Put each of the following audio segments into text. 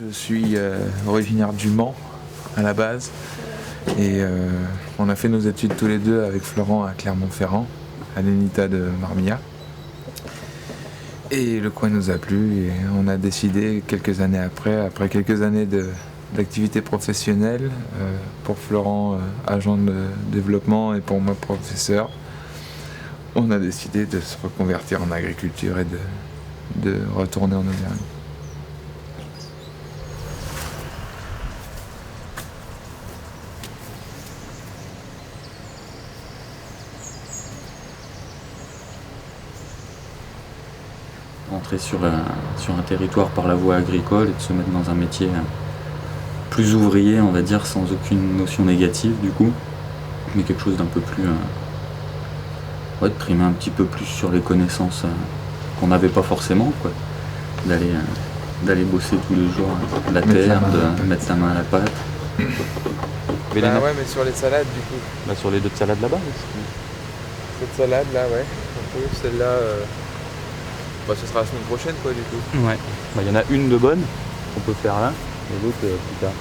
Je suis originaire du Mans à la base et on a fait nos études tous les deux avec Florent à Clermont-Ferrand, à l'ENITA de Marmilla. Et le coin nous a plu et on a décidé quelques années après quelques années d'activité professionnelle, pour Florent agent de développement et pour moi professeur, on a décidé de se reconvertir en agriculture et de retourner en Auvergne. Rentrer sur un territoire par la voie agricole et de se mettre dans un métier plus ouvrier, on va dire, sans aucune notion négative du coup, mais quelque chose d'un peu plus... de primer un petit peu plus sur les connaissances qu'on n'avait pas forcément, quoi. D'aller bosser tous les jours la terre, de mettre sa main à la pâte. Ouais, mais sur les salades du coup. Sur les 2 salades là-bas. Cette salade là, ouais. Un peu, celle-là, ce sera la semaine prochaine quoi du coup. Ouais. Il y en a une de bonne qu'on peut faire là, et l'autre plus tard.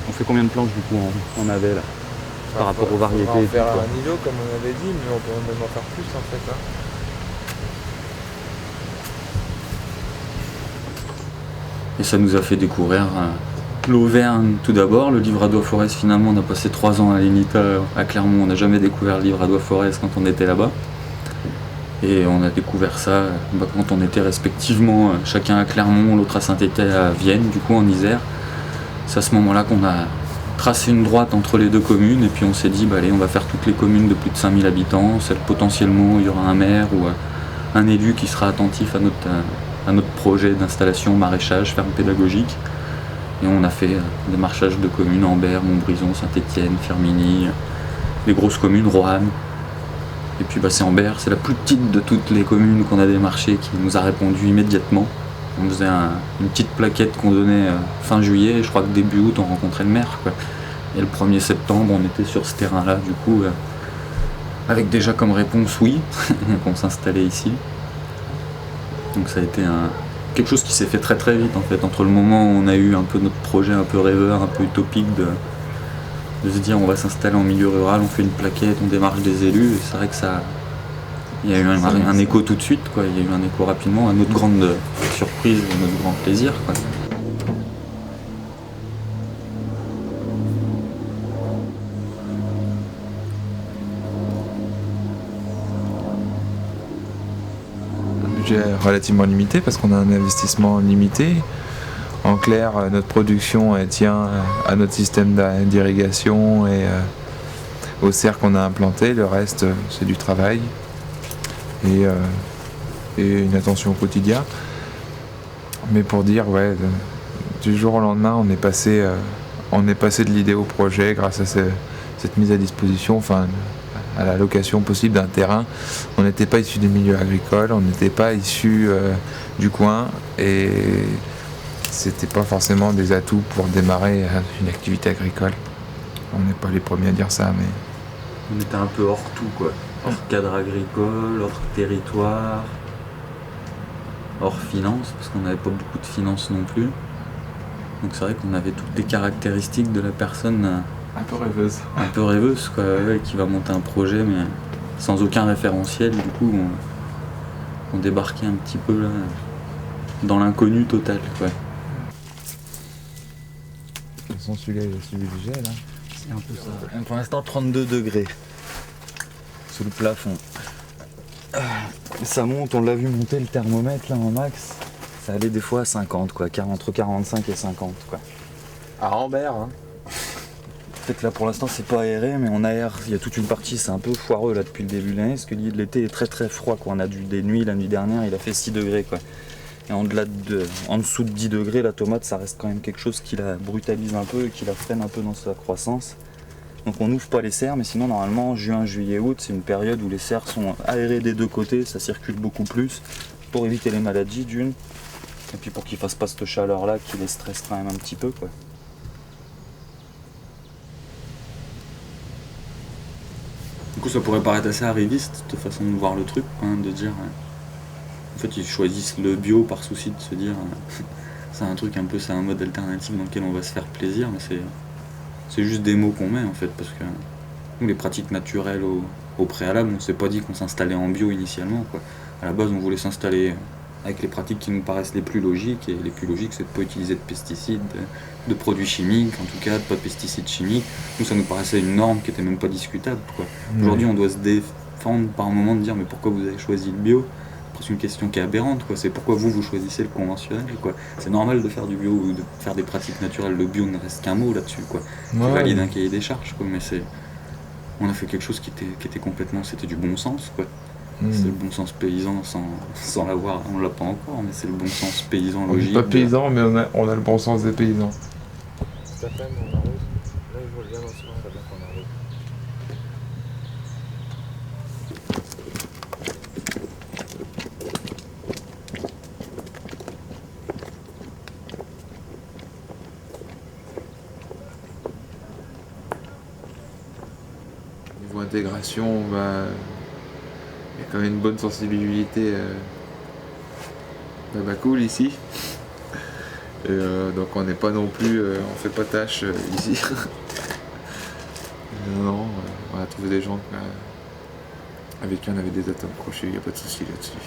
On fait combien de planches du coup en navet là, par rapport aux variétés? On va en faire un îlot comme on avait dit, mais on peut même en faire plus en fait. Et ça nous a fait découvrir l'Auvergne tout d'abord. Le livradois Forez, finalement, on a passé 3 ans à l'ENITA à Clermont. On n'a jamais découvert le livradois Forez quand on était là-bas. Et on a découvert ça quand on était respectivement chacun à Clermont, l'autre à Saint-Étienne, à Vienne, du coup en Isère. C'est à ce moment-là qu'on a tracé une droite entre les 2 communes et puis on s'est dit allez, on va faire toutes les communes de plus de 5000 habitants, celles potentiellement où il y aura un maire ou un élu qui sera attentif à notre projet d'installation maraîchage, ferme pédagogique. Et on a fait des marchages de communes, Ambert, Montbrison, Saint-Étienne, Firminy, des grosses communes, Roanne. Et puis c'est Ambert, c'est la plus petite de toutes les communes qu'on a démarchées qui nous a répondu immédiatement. On faisait une petite plaquette qu'on donnait fin juillet, et je crois que début août on rencontrait le maire, quoi. Et le 1er septembre on était sur ce terrain-là du coup, avec déjà comme réponse oui, qu'on s'installait ici. Donc ça a été quelque chose qui s'est fait très très vite en fait, entre le moment où on a eu un peu notre projet un peu rêveur, un peu utopique de se dire on va s'installer en milieu rural, on fait une plaquette, on démarche des élus, et c'est vrai que il y a eu un écho tout de suite, quoi. Il y a eu un écho rapidement, à notre grande surprise et notre grand plaisir, quoi. Un budget relativement limité parce qu'on a un investissement limité. En clair, notre production tient à notre système d'irrigation et aux serres qu'on a implantées. Le reste, c'est du travail et une attention au quotidien. Mais pour dire, du jour au lendemain, on est passé de l'idée au projet grâce à cette mise à disposition, à la location possible d'un terrain. On n'était pas issu du milieu agricole, on n'était pas issu du coin et c'était pas forcément des atouts pour démarrer une activité agricole. On n'est pas les premiers à dire ça, mais... On était un peu hors tout, quoi. Hors cadre agricole, hors territoire, hors finance, parce qu'on n'avait pas beaucoup de finances non plus. Donc c'est vrai qu'on avait toutes les caractéristiques de la personne un peu rêveuse. Un peu rêveuse, quoi, qui va monter un projet, mais sans aucun référentiel. Du coup, on débarquait un petit peu là, dans l'inconnu total, quoi. De toute façon, celui-là, il a suivi du gel. C'est un peu ça. Pour l'instant, 32 degrés sous le plafond. Ça monte, on l'a vu monter le thermomètre là en max. Ça allait des fois à 50, quoi, entre 45 et 50, quoi. À Ambert, Peut-être que là pour l'instant c'est pas aéré, mais on aère. Il y a toute une partie, c'est un peu foireux là depuis le début de l'année, parce que l'été est très très froid, quoi. On a eu des nuits, la nuit dernière il a fait 6 degrés, quoi. Et en dessous de 10 degrés, la tomate ça reste quand même quelque chose qui la brutalise un peu et qui la freine un peu dans sa croissance. Donc on n'ouvre pas les serres, mais sinon normalement juin, juillet, août c'est une période où les serres sont aérées des 2 côtés, ça circule beaucoup plus pour éviter les maladies d'une, et puis pour qu'ils fassent pas cette chaleur là qui les stresse quand même un petit peu, quoi. coup, ça pourrait paraître assez arriviste de façon de voir le truc, hein, de dire. En fait, ils choisissent le bio par souci de se dire. C'est un truc un peu, c'est un mode alternatif dans lequel on va se faire plaisir, mais c'est juste des mots qu'on met en fait, parce que nous, les pratiques naturelles au préalable, on s'est pas dit qu'on s'installait en bio initialement, quoi. À la base, on voulait s'installer avec les pratiques qui nous paraissent les plus logiques, et les plus logiques, c'est de pas utiliser de pesticides, de produits chimiques, en tout cas, de pas de pesticides chimiques. Nous, ça nous paraissait une norme qui était même pas discutable, quoi. Aujourd'hui, on doit se défendre par moment de dire, mais pourquoi vous avez choisi le bio? C'est une question qui est aberrante, quoi. C'est pourquoi vous choisissez le conventionnel, quoi. C'est normal de faire du bio ou de faire des pratiques naturelles. Le bio ne reste qu'un mot là-dessus, quoi. Qui valide un cahier des charges, quoi. Mais on a fait quelque chose qui était complètement, c'était du bon sens, quoi. C'est le bon sens paysan sans l'avoir, on l'a pas encore, mais c'est le bon sens paysan logique. On n'est pas paysan, mais on a le bon sens des paysans. Cet après-midi, on arrose. Là, je vois le gars dans le ciment, ça veut dire qu'on arrose. Niveau intégration, il y a quand même une bonne sensibilité cool ici. Et donc on n'est pas non plus, on fait pas tâche ici. Non, on a trouvé des gens avec qui on avait des atomes crochés, il n'y a pas de souci là-dessus.